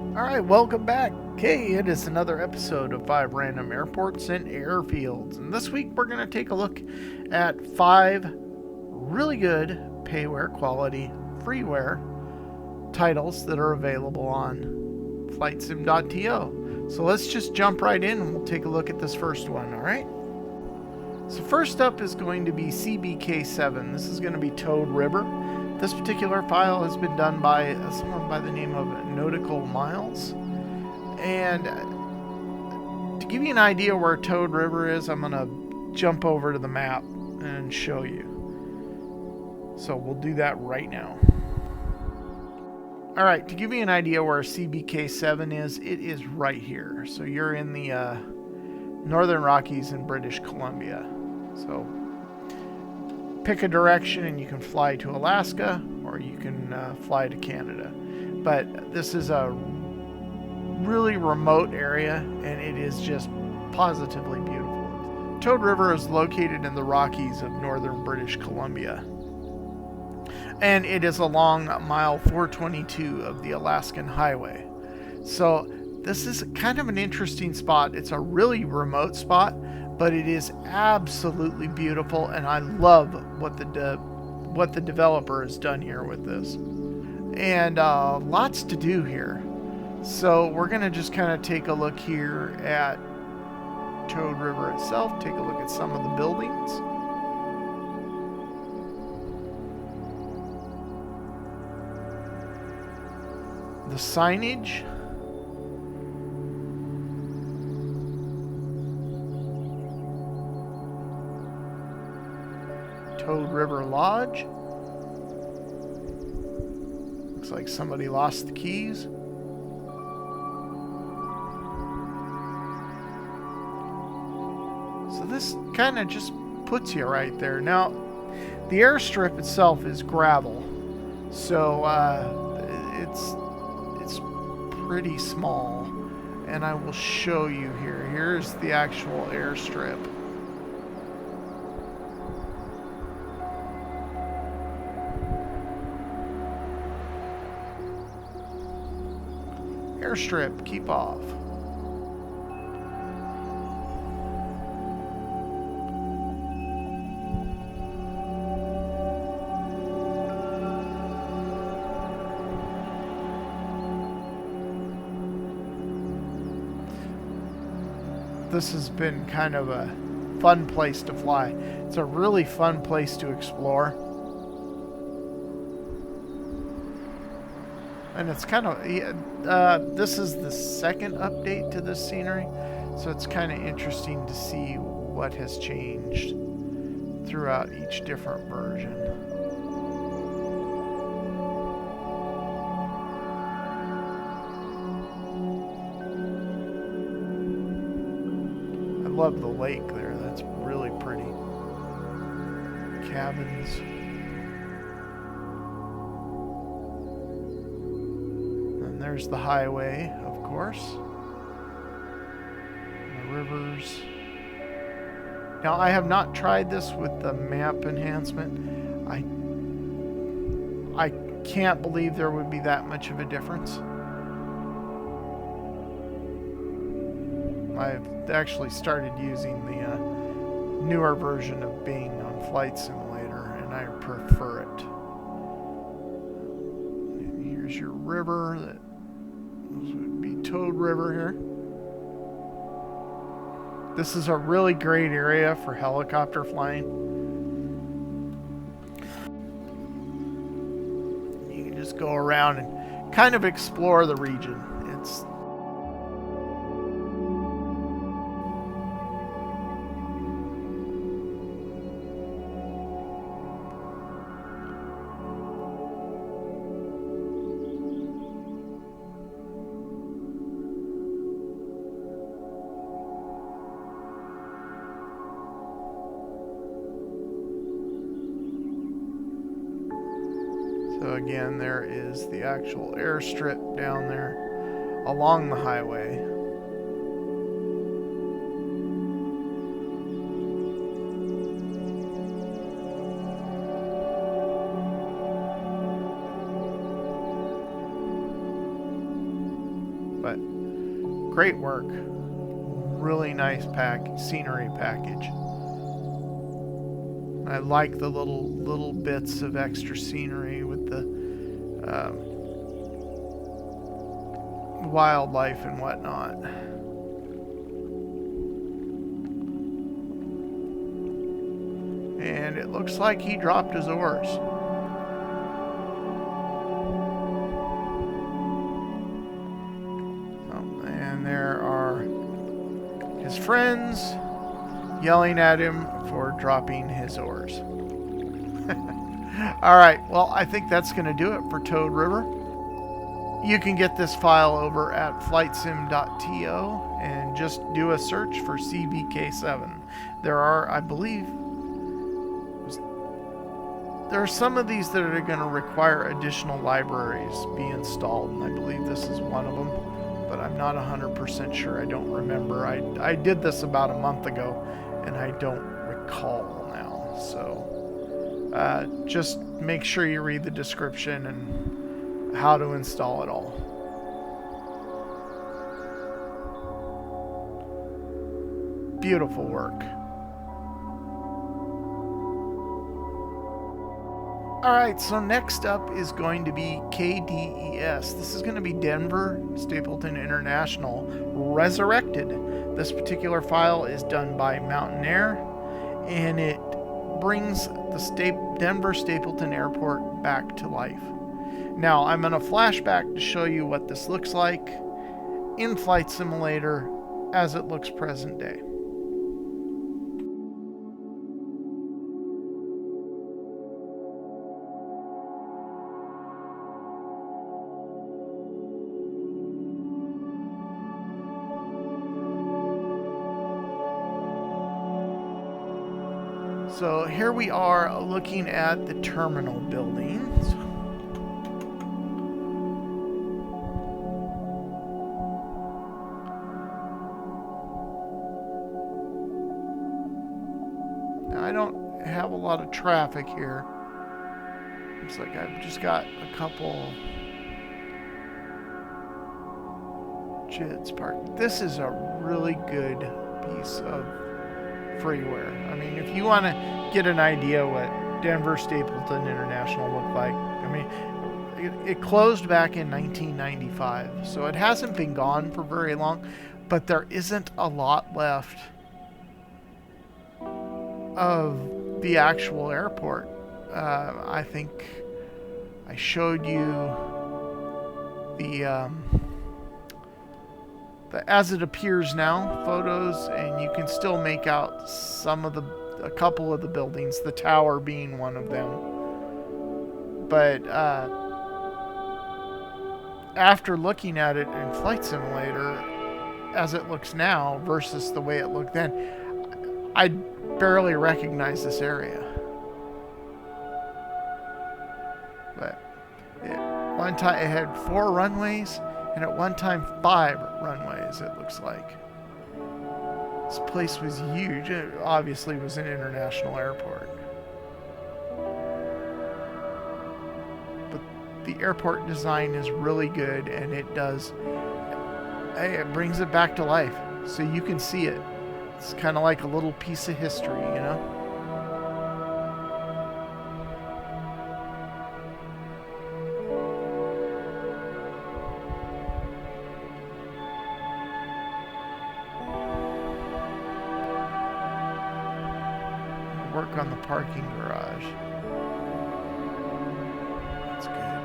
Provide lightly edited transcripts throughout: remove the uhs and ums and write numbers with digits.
Alright, welcome back. Okay, it is another episode of 5 Random Airports and Airfields. And this week we're going to take a look at 5 really good payware quality freeware titles that are available on flightsim.to. So let's just jump right in and we'll take a look at this first one, alright? So first up is going to be CBK7. This is going to be Toad River. This particular file has been done by someone by the name of Nautical Miles. And to give you an idea where Toad River is, I'm going to jump over to the map and show you. So we'll do that right now. Alright, to give you an idea where CBK7 is, it is right here. So you're in the Northern Rockies in British Columbia. So pick a direction and you can fly to Alaska or you can fly to Canada. But this is a really remote area and it is just positively beautiful. Toad River is located in the Rockies of northern British Columbia. And it is along mile 422 of the Alaskan Highway. So this is kind of an interesting spot. It's a really remote spot, but it is absolutely beautiful, and I love what the developer has done here with this. And lots to do here. So we're going to just kind of take a look here at Toad River itself, take a look at some of the buildings. The signage. Toad River Lodge. Looks like somebody lost the keys. So this kind of just puts you right there. Now, the airstrip itself is gravel, so it's pretty small, and I will show you here. Here's the actual airstrip. Airstrip, keep off. This has been kind of a fun place to fly. It's a really fun place to explore. And it's kind of, this is the second update to this scenery, so it's kind of interesting to see what has changed throughout each different version. I love the lake there, that's really pretty. Cabins. There's the highway, of course. The rivers. Now, I have not tried this with the map enhancement. I can't believe there would be that much of a difference. I've actually started using the newer version of Bing on Flight Simulator, and I prefer it. And here's your river. This would be Toad River here. This is a really great area for helicopter flying. You can just go around and kind of explore the region. It's So again, there is the actual airstrip down there along the highway. But great work. Really nice scenery package. I like the little bits of extra scenery with the wildlife and whatnot. And it looks like he dropped his oars. Oh, and there are his friends yelling at him for dropping his oars. Alright, well, I think that's going to do it for Toad River. You can get this file over at flightsim.to and just do a search for CBK7. There are, I believe, there are some of these that are going to require additional libraries be installed, and I believe this is one of them, but I'm not 100% sure. I don't remember. I did this about a month ago, and I don't recall now. So just make sure you read the description and how to install it all. Beautiful work. Alright, so next up is going to be KDES. This is going to be Denver Stapleton International Resurrected. This particular file is done by Mountaineer, and it brings the Denver Stapleton Airport back to life. Now, I'm going to flashback to show you what this looks like in Flight Simulator as it looks present day. So here we are looking at the terminal buildings. Now, I don't have a lot of traffic here. Looks like I've just got a couple JITs parked. This is a really good piece of freeware. I mean, if you want to get an idea what Denver Stapleton International looked like, I mean, it closed back in 1995, so it hasn't been gone for very long, but there isn't a lot left of the actual airport. I think I showed you the as it appears now photos, and you can still make out a couple of the buildings, the tower being one of them. But after looking at it in Flight Simulator as it looks now versus the way it looked then, I barely recognize this area. But one time it had 4 runways, and at one time 5 runways, it looks like. This place was huge. It obviously was an international airport. But the airport design is really good, and it brings it back to life. So you can see it. It's kind of like a little piece of history, you know? Work on the parking garage. That's good.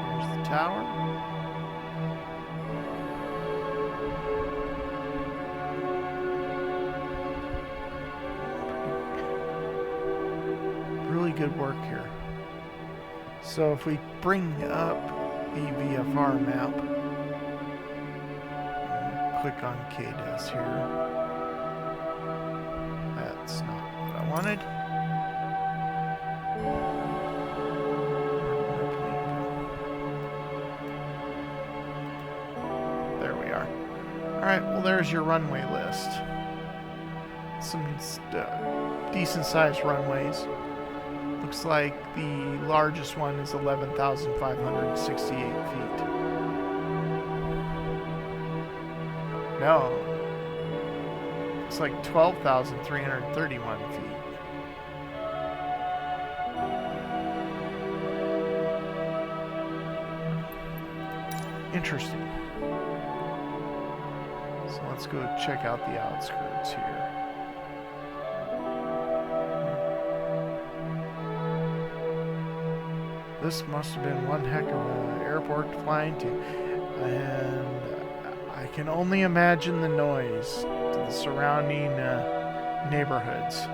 Here's the tower. Really good work here. So if we bring up the VFR map, click on KDES here. That's not what I wanted. There we are. Alright, well there's your runway list. Some decent sized runways. Looks like the largest one is 11,568 feet. No. Looks like 12,331 feet. Interesting. So let's go check out the outskirts here. This must have been one heck of an airport to fly into. And I can only imagine the noise to the surrounding neighborhoods.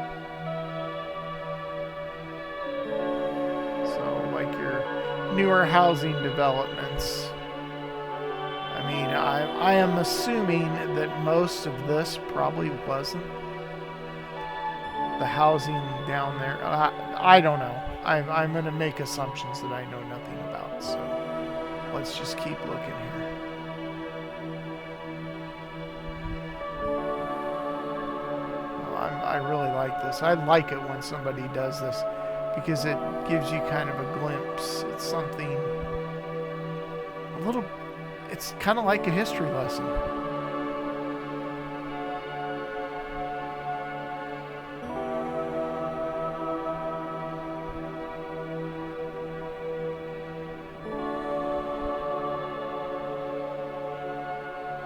So, like your newer housing developments. I mean, I am assuming that most of this probably wasn't the housing down there. I don't know. I'm going to make assumptions that I know nothing about. So let's just keep looking here. I really like this. I like it when somebody does this because it gives you kind of a glimpse. It's something a little... It's kind of like a history lesson.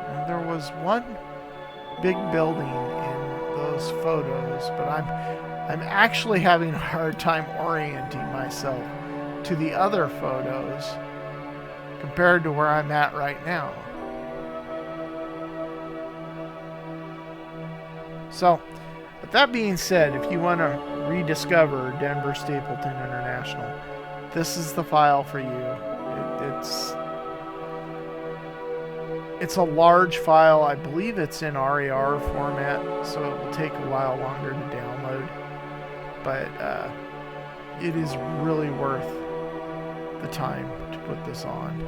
And there was one big building in those photos, but I'm actually having a hard time orienting myself to the other photos compared to where I'm at right now. So, with that being said, if you want to rediscover Denver Stapleton International, this is the file for you. It's a large file. I believe it's in RAR format, so it will take a while longer to download. But it is really worth the time to put this on.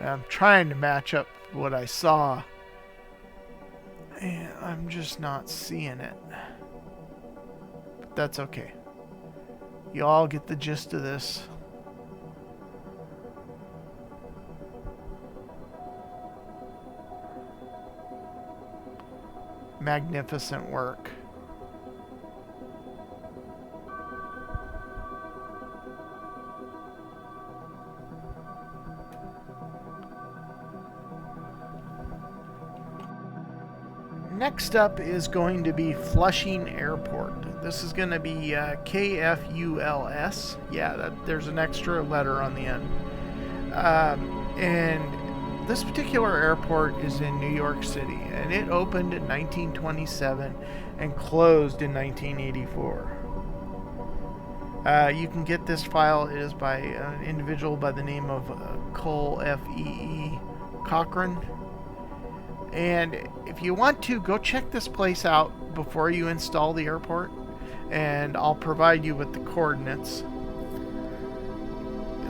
I'm trying to match up what I saw, and I'm just not seeing it. But that's okay. You all get the gist of this. Magnificent work. Next up is going to be Flushing Airport. This is going to be KFULS. Yeah, there's an extra letter on the end. And this particular airport is in New York City, and it opened in 1927 and closed in 1984. You can get this file. It is by an individual by the name of Cole F.E.E. Cochran. And if you want to, go check this place out before you install the airport, and I'll provide you with the coordinates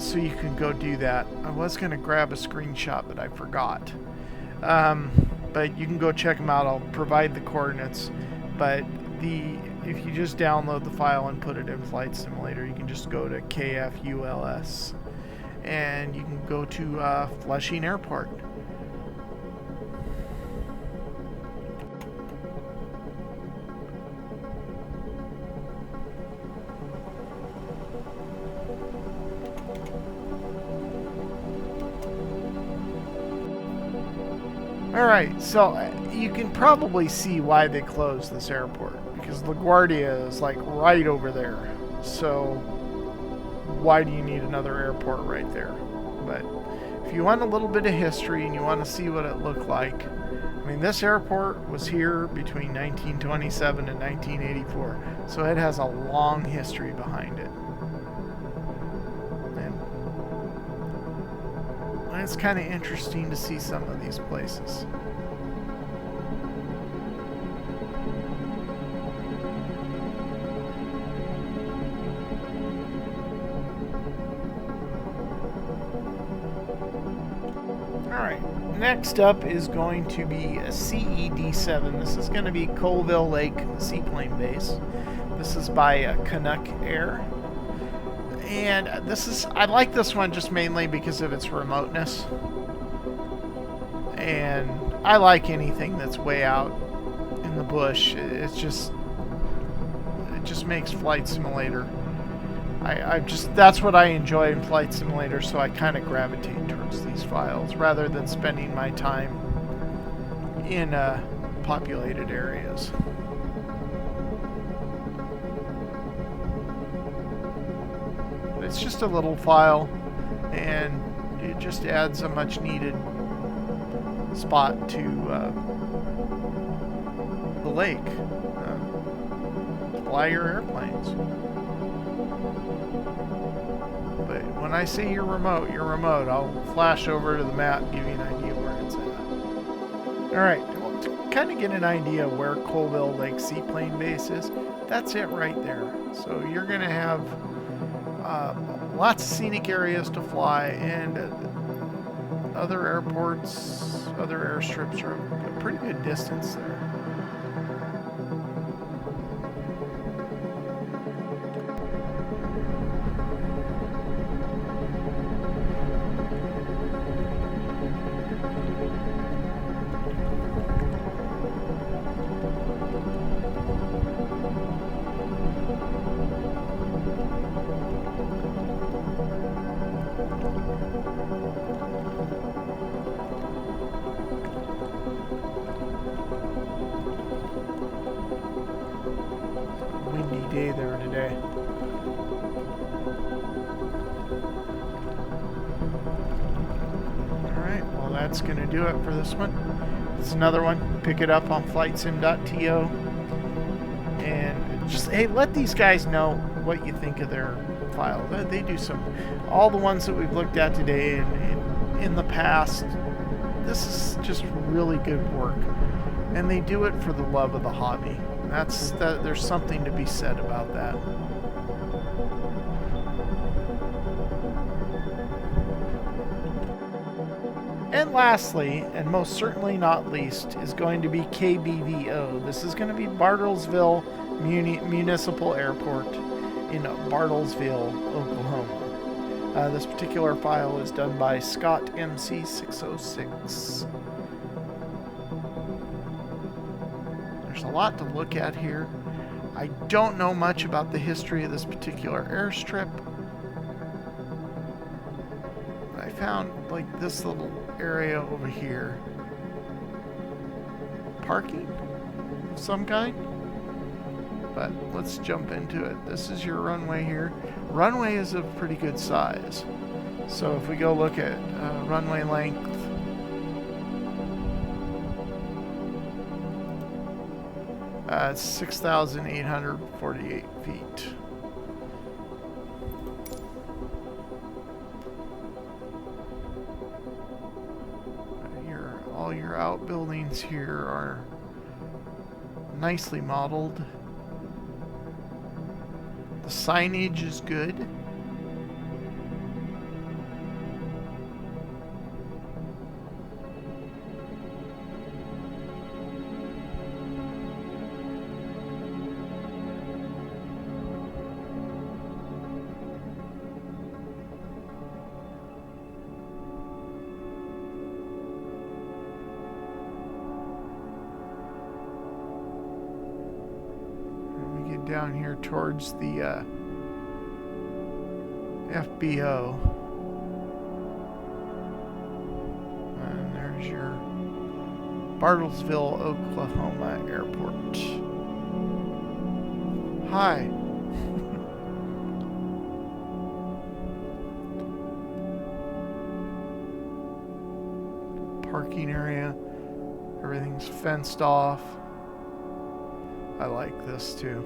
so you can go do that. I was going to grab a screenshot, but I forgot. But you can go check them out. I'll provide the coordinates. But if you just download the file and put it in Flight Simulator, you can just go to KFULS, and you can go to Flushing Airport. Alright, so you can probably see why they closed this airport, because LaGuardia is like right over there. So why do you need another airport right there? But if you want a little bit of history and you want to see what it looked like, I mean, this airport was here between 1927 and 1984, so it has a long history behind it. It's kind of interesting to see some of these places. Alright, next up is going to be a CED7. This is going to be Colville Lake Seaplane Base. This is by Canuck Air. And I like this one just mainly because of its remoteness. And I like anything that's way out in the bush. It just makes Flight Simulator. That's what I enjoy in Flight Simulator, so I kind of gravitate towards these files rather than spending my time in populated areas. It's just a little file, and it just adds a much needed spot to the lake. Fly your airplanes. But when I say you're remote, you're remote. I'll flash over to the map and give you an idea where it's at. Alright, well, to kind of get an idea where Colville Lake Seaplane Base is, that's it right there. So you're going to have lots of scenic areas to fly, and other airports, other airstrips are a pretty good distance there. Windy day there today. Alright, well that's going to do it for this one. It's another one. Pick it up on flightsim.to. And just, hey, let these guys know what you think of their file. They do all the ones that we've looked at today and in the past, this is just really good work. And they do it for the love of the hobby. There's something to be said about that. And lastly, and most certainly not least, is going to be KBVO. This is going to be Bartlesville Municipal Airport in Bartlesville, Oklahoma. This particular file is done by Scott MC606. There's a lot to look at here. I don't know much about the history of this particular airstrip. I found like this little area over here. Parking of some kind. But let's jump into it. This is your runway here. Runway is of pretty good size. So if we go look at runway length, it's 6,848 feet. All your outbuildings here are nicely modeled. The signage is good. Down here towards the FBO. And there's your Bartlesville, Oklahoma airport. Hi. Parking area. Everything's fenced off. I like this too.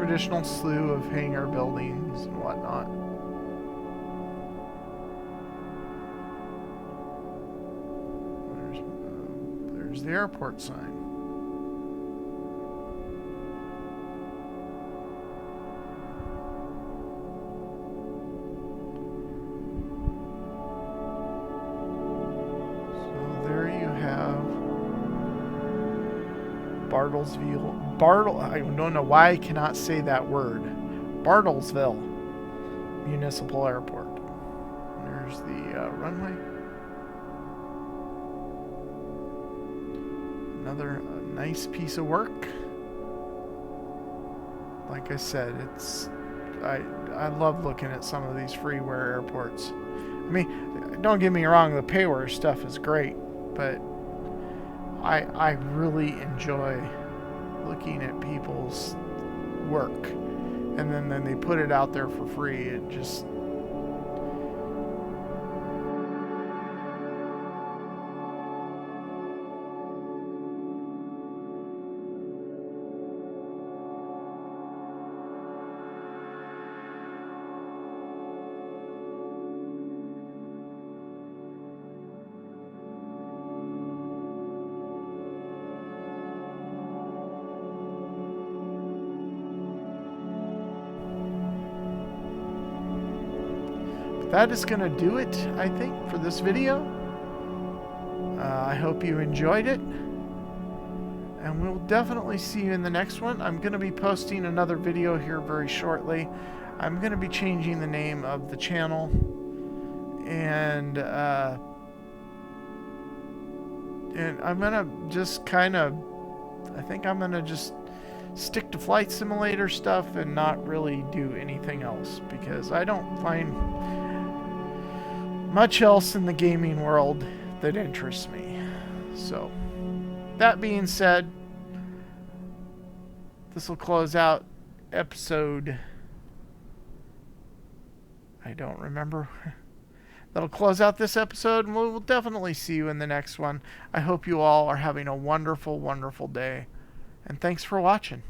traditional slew of hangar buildings and whatnot. There's the airport sign. I don't know why I cannot say that word. Bartlesville Municipal Airport. There's the runway. Another nice piece of work. Like I said, I love looking at some of these Freeware airports. I mean, don't get me wrong, the payware stuff is great, but I really enjoy looking at people's work, and then they put it out there for free. It just that is going to do it, I think, for this video. I hope you enjoyed it. And we'll definitely see you in the next one. I'm going to be posting another video here very shortly. I'm going to be changing the name of the channel. And I'm going to just I think I'm going to just stick to flight simulator stuff and not really do anything else, because I don't find much else in the gaming world that interests me. So, that being said, this will close out episode... I don't remember. That'll close out this episode, and we will definitely see you in the next one. I hope you all are having a wonderful, wonderful day, and thanks for watching.